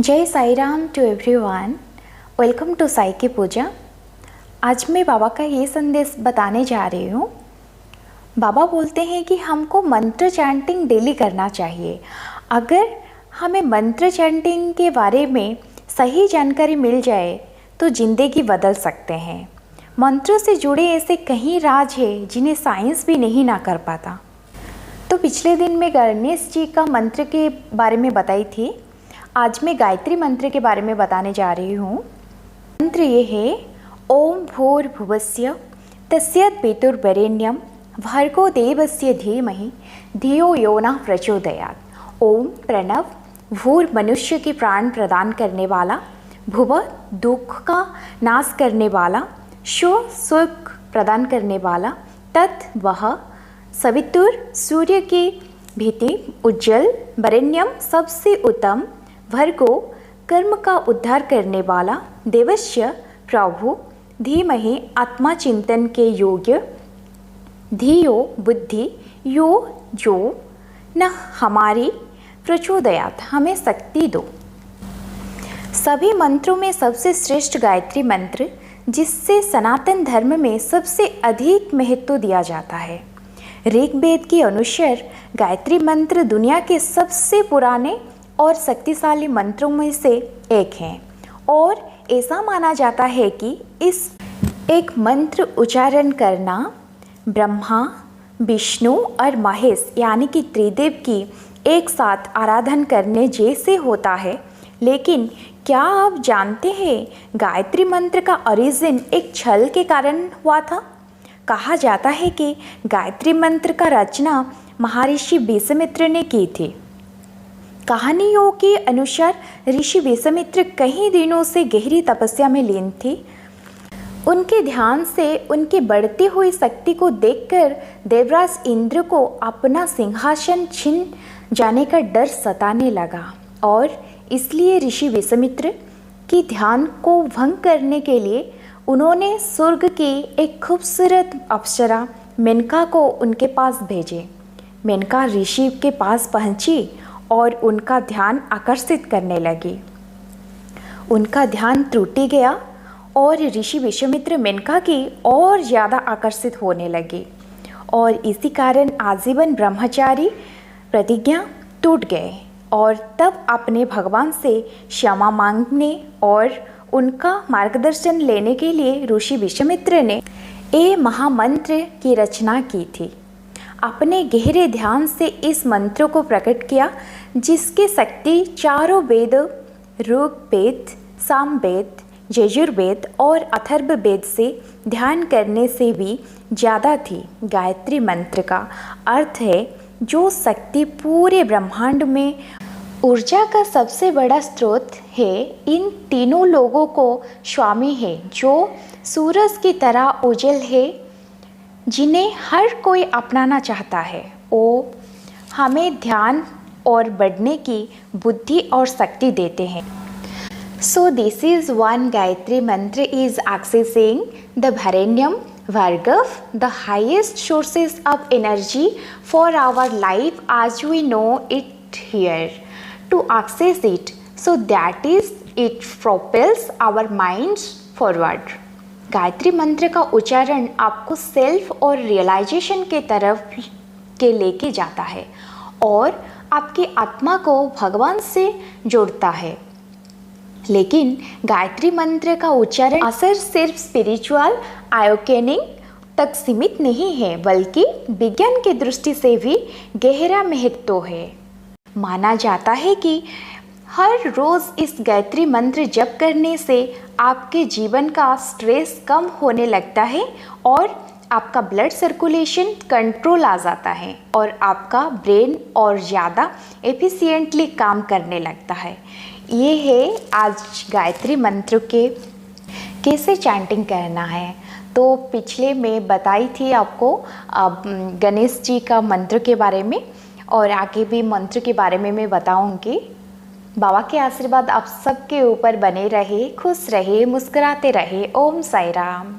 जय Sai Ram to everyone. Welcome to Sai की पूजा। आज मैं बाबा का ये संदेश बताने जा रही हूँ। बाबा बोलते हैं कि हमको मंत्र चैंटिंग डेली करना चाहिए। अगर हमें मंत्र चैंटिंग के बारे में सही जानकारी मिल जाए तो ज़िंदगी बदल सकते हैं। मंत्रों से जुड़े ऐसे कई राज हैं जिन्हें साइंस भी नहीं ना कर पाता। तो पिछले दिन मैं गणेश जी का मंत्र के बारे में बताई थी। आज मैं गायत्री मंत्र के बारे में बताने जा रही हूँ। मंत्र ये है ओम भूर्भुवस्य तस्यद्वितुर्वरेण्यं भर्गो देवस्य धीमहि धियो यो नः प्रचोदयात्। ओम प्रणव भूर मनुष्य के प्राण प्रदान करने वाला, भुव दुख का नाश करने वाला, शो सुख प्रदान करने वाला, तत् वह सवितुर सूर्य की भीति उज्जवल, वरेण्यम सबसे उत्तम, भर्गो कर्म का उद्धार करने वाला, देवस्य प्रभु धीमहि आत्मा चिंतन के योग्य, धियो बुद्धि यो जो न हमारी प्रचोदयात् हमें शक्ति दो। सभी मंत्रों में सबसे श्रेष्ठ गायत्री मंत्र, जिससे सनातन धर्म में सबसे अधिक महत्व दिया जाता है। ऋग्वेद के अनुसार गायत्री मंत्र दुनिया के सबसे पुराने और शक्तिशाली मंत्रों में से एक है और ऐसा माना जाता है कि इस एक मंत्र उच्चारण करना ब्रह्मा, विष्णु और महेश यानी कि त्रिदेव की एक साथ आराधना करने जैसे होता है। लेकिन क्या आप जानते हैं गायत्री मंत्र का ओरिजिन एक छल के कारण हुआ था? कहा जाता है कि गायत्री मंत्र का रचना महर्षि विश्वामित्र ने की थी। कहानियों के अनुसार ऋषि विश्वामित्र कई दिनों से गहरी तपस्या में लीन थी। उनके ध्यान से उनकी बढ़ती हुई शक्ति को देखकर देवराज इंद्र को अपना सिंहासन छीन जाने का डर सताने लगा और इसलिए ऋषि विश्वामित्र की ध्यान को भंग करने के लिए उन्होंने स्वर्ग की एक खूबसूरत अप्सरा मेनका को उनके पास भेजे। मेनका ऋषि के पास पहुंची और उनका ध्यान आकर्षित करने लगी। उनका ध्यान टूट गया और ऋषि विश्वामित्र मेनका की और ज़्यादा आकर्षित होने लगे और इसी कारण आजीवन ब्रह्मचारी प्रतिज्ञा टूट गए और तब अपने भगवान से क्षमा मांगने और उनका मार्गदर्शन लेने के लिए ऋषि विश्वामित्र ने ये महामंत्र की रचना की थी। अपने गहरे ध्यान से इस मंत्र को प्रकट किया, जिसकी शक्ति चारों वेद ऋग्वेद, सामवेद, यजुर्वेद और अथर्ववेद से ध्यान करने से भी ज़्यादा थी। गायत्री मंत्र का अर्थ है जो शक्ति पूरे ब्रह्मांड में ऊर्जा का सबसे बड़ा स्रोत है। इन तीनों लोगों को स्वामी है जो सूरज की तरह उज्जवल है, जिन्हें हर कोई अपनाना चाहता है। वो हमें ध्यान और बढ़ने की बुद्धि और शक्ति देते हैं। So this is one Gayatri mantra is accessing the वरेण्यम भर्गव, the highest sources of energy for our life as we know it here. To access it, so that is it propels our minds forward. Gayatri मंत्र का उच्चारण आपको self और realisation के तरफ के लेके जाता है और आपकी आत्मा को भगवान से जोड़ता है। लेकिन गायत्री मंत्र का उच्चारण असर सिर्फ स्पिरिचुअल अवेकनिंग तक सीमित नहीं है, बल्कि विज्ञान की दृष्टि से भी गहरा महत्व है। माना जाता है कि हर रोज़ इस गायत्री मंत्र जप करने से आपके जीवन का स्ट्रेस कम होने लगता है और आपका ब्लड सर्कुलेशन कंट्रोल आ जाता है और आपका ब्रेन और ज़्यादा एफिशिएंटली काम करने लगता है। ये है आज गायत्री मंत्र के कैसे चैंटिंग करना है। तो पिछले में बताई थी आपको गणेश जी का मंत्र के बारे में और आगे भी मंत्र के बारे में मैं बताऊंगी। बाबा के आशीर्वाद आप सबके ऊपर बने रहे, खुश रहे, मुस्कुराते रहे। ओम साई राम।